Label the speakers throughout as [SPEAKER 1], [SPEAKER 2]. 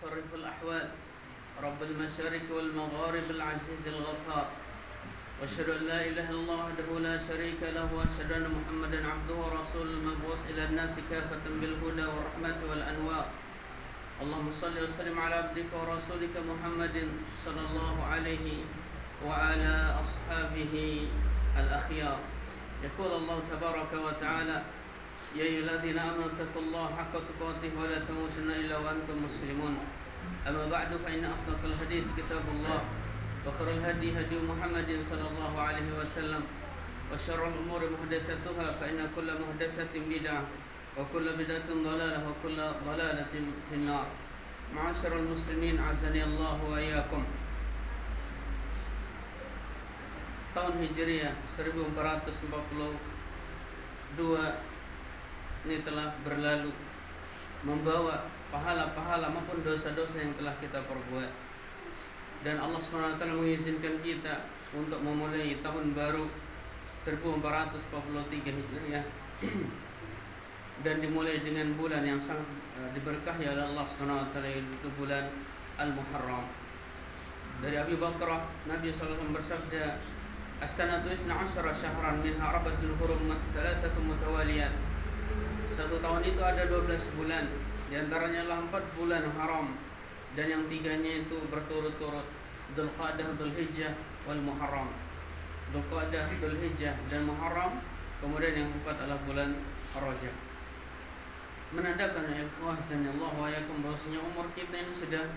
[SPEAKER 1] مصرف الأحوال رب المشارق والمغارب العزيز الغفار وأشهد أن لا إله إلا الله وحده لا شريك له وأشهد أن محمدا عبده ورسوله المبعوث إلى الناس كافة بالهدى والرحمة والأنوار اللهم صل وسلم على عبدك ورسولك محمد صلى الله عليه وعلى أصحابه الأخيار. يقول الله تبارك وتعالى يا أيها الذين آمنوا اتقوا الله حق تقاته ولا تموتن إلا وأنتم مسلمون. أما بعد فإن أصدق الحديث كتاب الله وخير الهدي هدي محمد صلى الله عليه وسلم وشر الأمور محدثاتها فإن كل محدثة بدعة وكل بدعة ضلالة وكل ضلالة في النار. معاشر المسلمين عزني الله وإياكم. Tahun Hijriah 1442 ini telah berlalu, membawa pahala-pahala maupun dosa-dosa yang telah kita perbuat. Dan Allah SWT mengizinkan kita untuk memulai tahun baru 1443 Hijriah dan dimulai dengan bulan yang sangat diberkahi oleh Allah SWT, yaitu bulan Al-Muharram. Dari Abi Bakrah, Nabi SAW bersabda, As-sanatu isna asyara syahran minha arabatul hurum salasatu mutawaliyat. Satu tahun itu ada 12 bulan, di antaranya 4 bulan haram dan yang 3-nya itu berturut-turut, Dzulqa'dah, Dzulhijjah wal Muharram. Dzulqa'dah, Dzulhijjah dan Muharram, kemudian yang 4 adalah bulan Rajab. Menandakan ya ikhwah sanallahu wa yakum bahwasanya umur kita ini sudah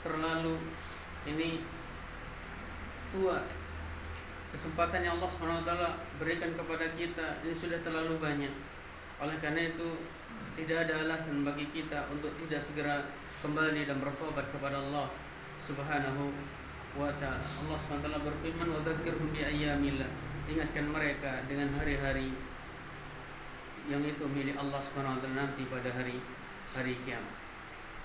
[SPEAKER 1] terlalu tua. Kesempatan yang Allah SWT berikan kepada kita ini sudah terlalu banyak. Oleh karena itu tidak ada alasan bagi kita untuk tidak segera kembali dan bertobat kepada Allah Subhanahu wa ta'ala. Allah SWT berfirman, wa dzakirhum bi ayyamillah. Ingatkan mereka dengan hari-hari yang itu milik Allah SWT nanti pada hari kiamat.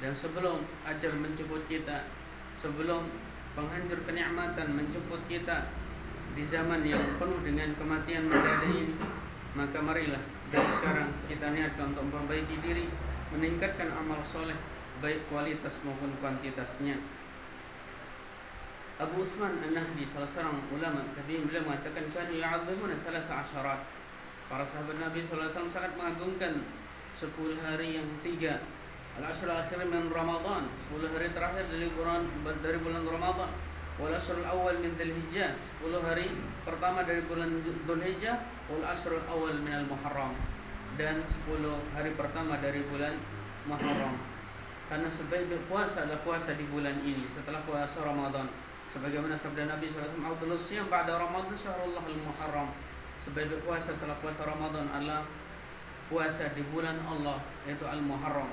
[SPEAKER 1] Dan sebelum ajal menjemput kita, sebelum penghancur kenikmatan menjemput kita di zaman yang penuh dengan kematian mendadak ini, maka marilah dari sekarang kita niatkan untuk memperbaiki diri, meningkatkan amal soleh baik kualitas maupun kuantitasnya. Abu Usman An-Nahdi, salah seorang ulama tabi'in, beliau mengatakan kanu ya'azzimuna salasa asyarat. Para sahabat Nabi SAW sangat mengagungkan 10 hari yang 3, al-ashr al-akhir min Ramadan, 10 hari terakhir dari bulan Ramadan, wal ashrul awal min Dzulhijjah, 10 hari pertama dari bulan Dzulhijjah, wal ashrul awal min al-Muharram, dan 10 hari pertama dari bulan Muharram. Karena sebaik puasa adalah puasa di bulan ini setelah puasa Ramadan. Sebagaimana sabda Nabi sallallahu alaihi wasallam, "Afdhalus shiyam ba'da Ramadan syahrullah al-Muharram." Sebaik puasa setelah puasa Ramadan adalah puasa di bulan Allah, yaitu Al-Muharram.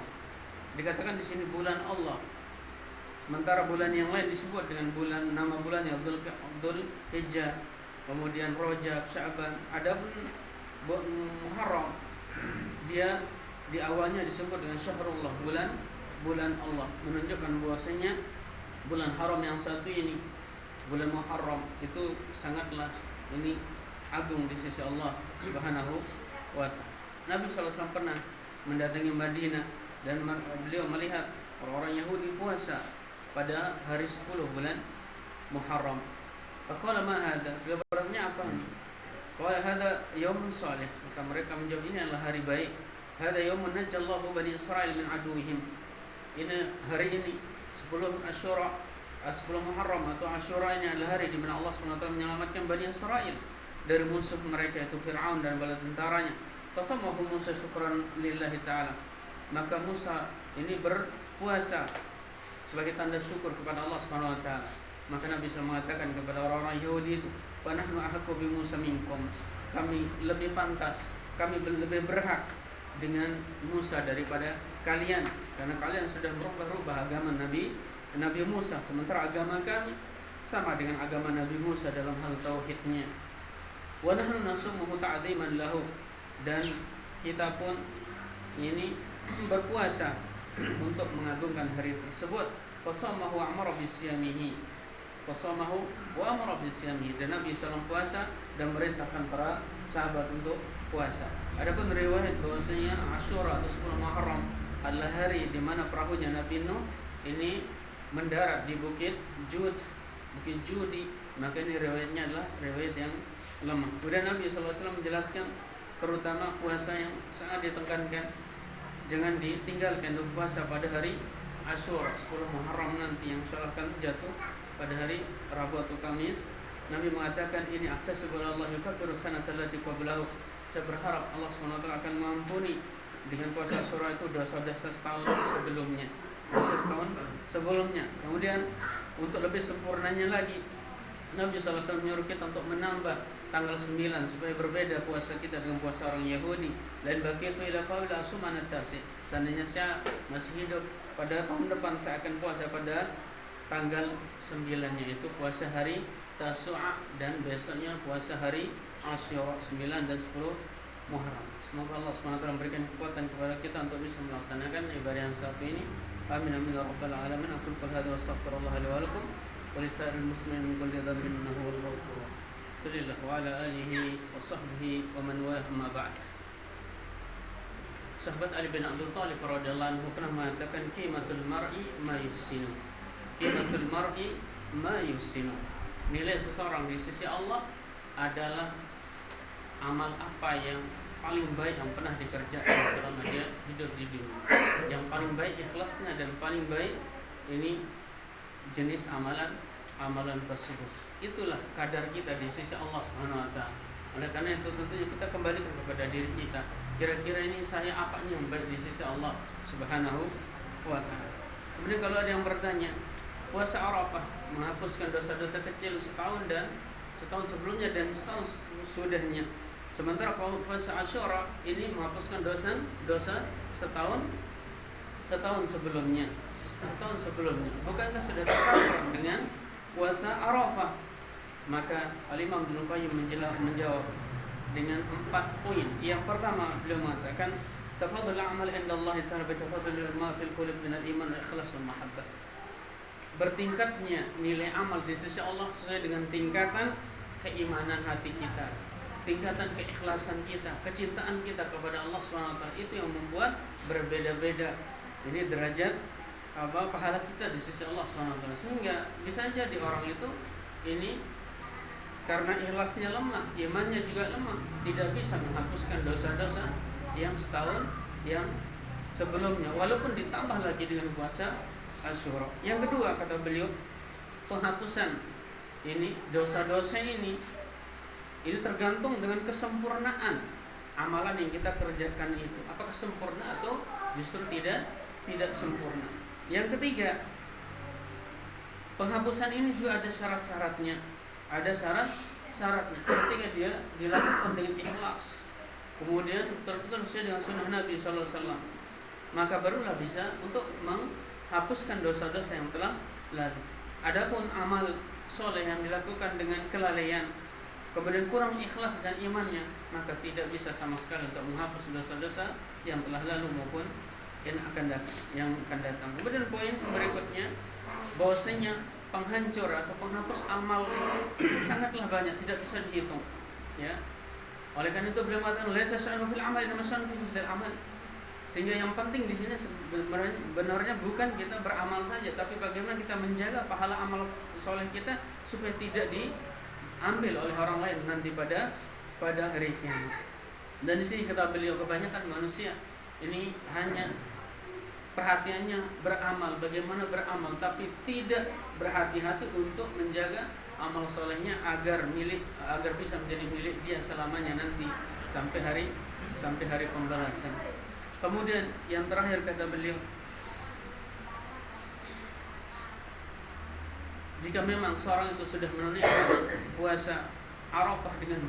[SPEAKER 1] Dikatakan di sini bulan Allah. Sementara bulan yang lain disebut dengan nama bulannya Dzulhijjah, kemudian Rajab, Sya'ban. Adapun Muharram, dia di awalnya disebut dengan Syahrullah, bulan Allah, menunjukkan bahwasanya bulan haram yang satu ini, bulan Muharram, itu sangatlah agung di sisi Allah Subhanahu wa ta'ala. Nabi SAW pernah mendatangi Madinah dan beliau melihat orang-orang Yahudi puasa pada hari 10 bulan Muharram. Faqala ma hadha? Beliau bertanya, apa ini? Qala hadha yaumun salih. Maka mereka menjawab, ini adalah hari baik. Hadha yaumun najjallahu bani Israil min aduwwihim. Ini hari ini 10 Asyura, 10 Muharram atau Asyura ini adalah hari di mana Allah SWT menyelamatkan Bani Israil dari musuh mereka, yaitu Fir'aun dan bala tentaranya. Fasamahu Musa syukran lillahi ta'ala. Maka Musa ini berpuasa sebagai tanda syukur kepada Allah Subhanahu wa taala. Maka Nabi SAW mengatakan kepada orang-orang Yahudi itu, "Wa nahnu ahaqqu bi Musa minkum." Kami lebih pantas, kami lebih berhak dengan Musa daripada kalian, karena kalian sudah berubah-ubah agama Nabi Musa, sementara agama kami sama dengan agama Nabi Musa dalam hal tauhidnya. Wa nahnu nasumuhu ta'dziman lahu. Dan kita pun ini berpuasa untuk mengagungkan hari tersebut. Fasamahu wa amara bisyamihi. Fasamahu wa amara bisyamihi. Dan Nabi SAW puasa dan merintahkan para sahabat untuk puasa. Adapun riwayat bahwasanya Asyura atau 10 Muharram adalah hari di mana perahunya Nabi Nuh ini mendarat di Bukit Judi, maka ini riwayatnya adalah riwayat yang lemah. Kemudian Nabi SAW menjelaskan terutama puasa yang sangat ditekankan, jangan ditinggalkan untuk puasa pada hari Asyura 10 Muharram nanti yang insyaallah akan jatuh pada hari Rabu atau Kamis. Nabi mengatakan ini ahtasibullah yukaffiru sanata allati qablahu. Saya berharap Allah SWT akan mengampuni dengan puasa Asyura itu dosa-dosa setahun sebelumnya. Dosa setahun sebelumnya. Kemudian untuk lebih sempurnanya lagi, Nabi SAW menyuruh kita untuk menambah tanggal 9 supaya berbeda puasa kita dengan puasa orang Yahudi. Lain bagitu ila qaul asumana tasi. Seandainya saya masih hidup pada tahun depan, saya akan puasa pada tanggal 9-nya, yaitu puasa hari Tasu'a, dan besoknya puasa hari Asyura 9 dan 10 Muharram. Semoga Allah SWT memberikan kekuatan kepada kita untuk bisa melaksanakan ibadah yang satu ini. Amin amin ya rabbal alamin. Aku qul hadza wa astaghfirullah li wa lakum wa lisa'iril muslimin min kulli dhanbin innahu huwal ghafurur rahim. Sallallahu ala alihi wa sahbihi wa man walah, ma ba'd. Sahabat Ali bin Abi Thalib radhiyallahu anhu pernah mengatakan qimatul mar'i ma yuhsinu. Qimatul mar'i ma yuhsinu. Nilai seseorang di sisi Allah adalah amal apa yang paling baik yang pernah dikerjakan selama dia hidup di dunia. Yang paling baik ikhlasnya, dan paling baik ini jenis amalan tersebut. Itulah kadar kita di sisi Allah Subhanahu wa taala. Oleh karena itu tentunya kita kembalikan kepada diri kita. Kira-kira ini saya apanya yang baik di sisi Allah Subhanahu wa taala. Kemudian kalau ada yang bertanya, puasa Arafah menghapuskan dosa-dosa kecil setahun sebelumnya dan setahun sudahnya. Sementara puasa Asyura ini menghapuskan dosa setahun sebelumnya. Bukankah sudah tercover dengan puasa Arafah? Maka Al-Imam Ibnu Qayyim menjawab dengan 4 poin. Yang pertama, beliau mengatakan tafadhul amal indallahi ta'ala bi tafadhul ma fil qulub min al-iman wal ikhlas wal mahabbah. Bertingkatnya nilai amal di sisi Allah sesuai dengan tingkatan keimanan hati kita, tingkatan keikhlasan kita, kecintaan kita kepada Allah SWT. Itu yang membuat berbeda-beda ini derajat pahala kita di sisi Allah SWT. Sehingga bisa jadi orang itu ini karena ikhlasnya lemah, imannya juga lemah, tidak bisa menghapuskan dosa-dosa yang setahun yang sebelumnya, walaupun ditambah lagi dengan puasa Asyura. Yang kedua, kata beliau, penghapusan ini dosa-dosa ini tergantung dengan kesempurnaan amalan yang kita kerjakan itu. Apakah sempurna atau justru tidak sempurna. Yang ketiga, penghapusan ini juga ada syarat-syaratnya. Ada syarat-syaratnya. Ketika dia dilakukan dengan ikhlas, kemudian betul-betul sesuai dengan sunnah Nabi SAW, maka barulah bisa untuk menghapuskan dosa-dosa yang telah lalu. Adapun amal soleh yang dilakukan dengan kelalaian, kemudian kurang ikhlas dan imannya, maka tidak bisa sama sekali untuk menghapus dosa-dosa yang telah lalu maupun yang akan datang. Kemudian poin berikutnya, bahwasanya penghancur atau penghapus amal itu sangatlah banyak, tidak bisa dihitung. Ya. Oleh karena itu beliau mengatakan laisa sya'nu fil amal inma sya'nu fil amal. Sehingga yang penting di sini sebenarnya bukan kita beramal saja, tapi bagaimana kita menjaga pahala amal soleh kita supaya tidak diambil oleh orang lain nanti pada hari kiamat. Dan di sini kata beliau, kebanyakan manusia ini hanya perhatiannya beramal, bagaimana beramal, tapi tidak berhati-hati untuk menjaga amal solehnya agar bisa menjadi milik dia selamanya nanti sampai hari pembalasan. Kemudian yang terakhir kata beliau, jika memang seorang itu sudah menunaikan puasa Arafah dengan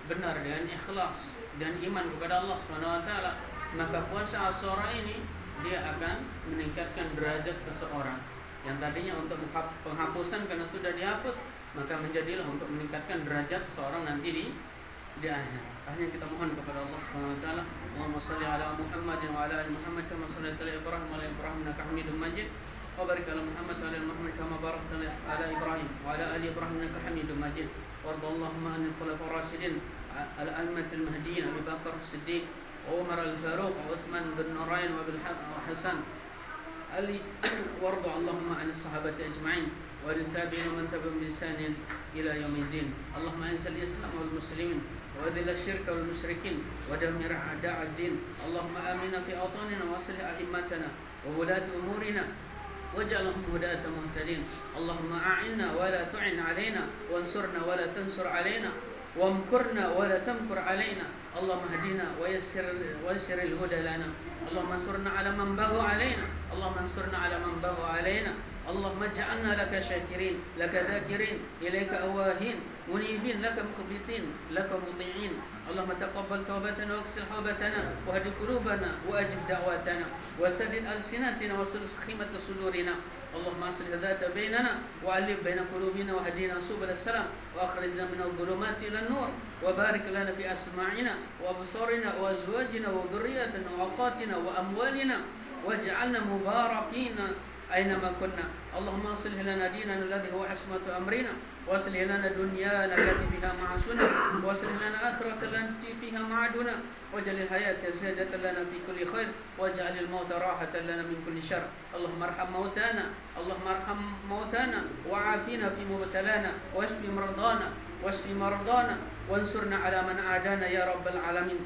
[SPEAKER 1] benar, dengan ikhlas dan iman kepada Allah Subhanahu wa taala, maka puasa Asyura ini dia akan meningkatkan derajat seseorang. Yang tadinya untuk penghapusan karena sudah dihapus, maka menjadilah untuk meningkatkan derajat seorang nanti di akhir. Hanya kita mohon kepada Allah Subhanahu wa taala, Allahumma shalli ala Muhammad wa ala ali Muhammad kama shallaita ala Ibrahim wa ala Ibrahim innaka Hamidum Majid. Wa barik ala Muhammad wa ala Muhammad kama barakta ala Ibrahim wa ala ali Ibrahim innaka Hamidum Majid. Warḍa Allahumma anil khulafa'ir rasyidin al-a'immatil mahdiyyin Abu Bakar as-Siddiq, Umar al-Faruq, Utsman bin Nurayn wa Hasan علي وارض اللهم عن الصحابة أجمعين وعن التابعين ومن تبعهم بإحسان إلى يوم الدين. اللهم أعز الإسلام والمسلمين وأذل الشرك والمشركين ودمر أعداء الدين. اللهم آمنا في أوطاننا وأصلح أئمتنا وولاة أمورنا واجعلهم هداة مهتدين. اللهم أعنا ولا تعن علينا وانصرنا ولا تنصر علينا وامكرنا ولا تمكر علينا. اللهم اهدنا ويسر الهدى لنا. اللهم انصرنا على من بغى علينا. اللهم انصرنا على من بغى علينا. اللهم اجعلنا لك شاكرين لك ذاكرين إليك أواهين منيبين لك مخبتين لك مطيعين. اللهم تقبل توبتنا واغسل حوبتنا واهد قلوبنا وأجب دعواتنا وسدد ألسنتنا وصلص خيمة صدورنا. اللهم أصلح ذات بيننا وألف بين قلوبنا وهدينا سبل السلام وأخرجنا من الظلمات إلى النور وبارك لنا في أسماعنا وأبصارنا وأزواجنا وذرياتنا وأوقاتنا وأموالنا واجعلنا مباركين أينما كنا. اللهم أصلح لنا ديننا الذي هو عصمة أمرنا وأصلح لنا دنيانا التي فيها معاشنا وأصلح لنا آخرة التي فيها معادنا واجعل الحياة زيادة لنا في كل خير واجعل الموت راحة لنا من كل شر. اللهم ارحم موتانا اللهم ارحم موتانا وعافنا في مبتلانا واشف مرضانا وانصرنا على من عادانا يا رب العالمين.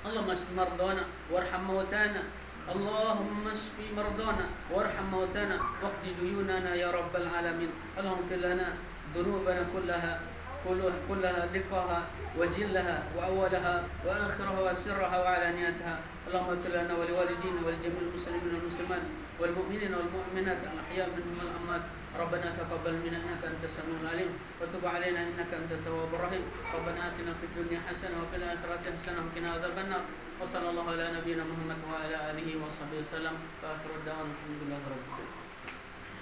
[SPEAKER 1] اللهم اشف مرضانا وارحم موتانا. اللهم اشف مرضانا وارحم موتانا واقض ديوننا يا رب العالمين. اللهم اغفر لنا ذنوبنا كلها دقها وجلها وأولها وآخرها وسرها وعلانيتها. اللهم اغفر لنا ولوالدينا ولجميع المسلمين والمسلمات والمؤمنين والمؤمنات الأحياء منهم والأموات. ربنا تقبل منا إنك أنت السميع العليم وتب علينا إنك أنت التواب الرحيم. ربنا آتنا في الدنيا حسنة وفي الآخرة حسنة وقنا عذاب النار. وصلى الله على نبينا محمد وعلى آله وصحبه وسلم. وآخر الدعوانا الحمد لله رب العالمين.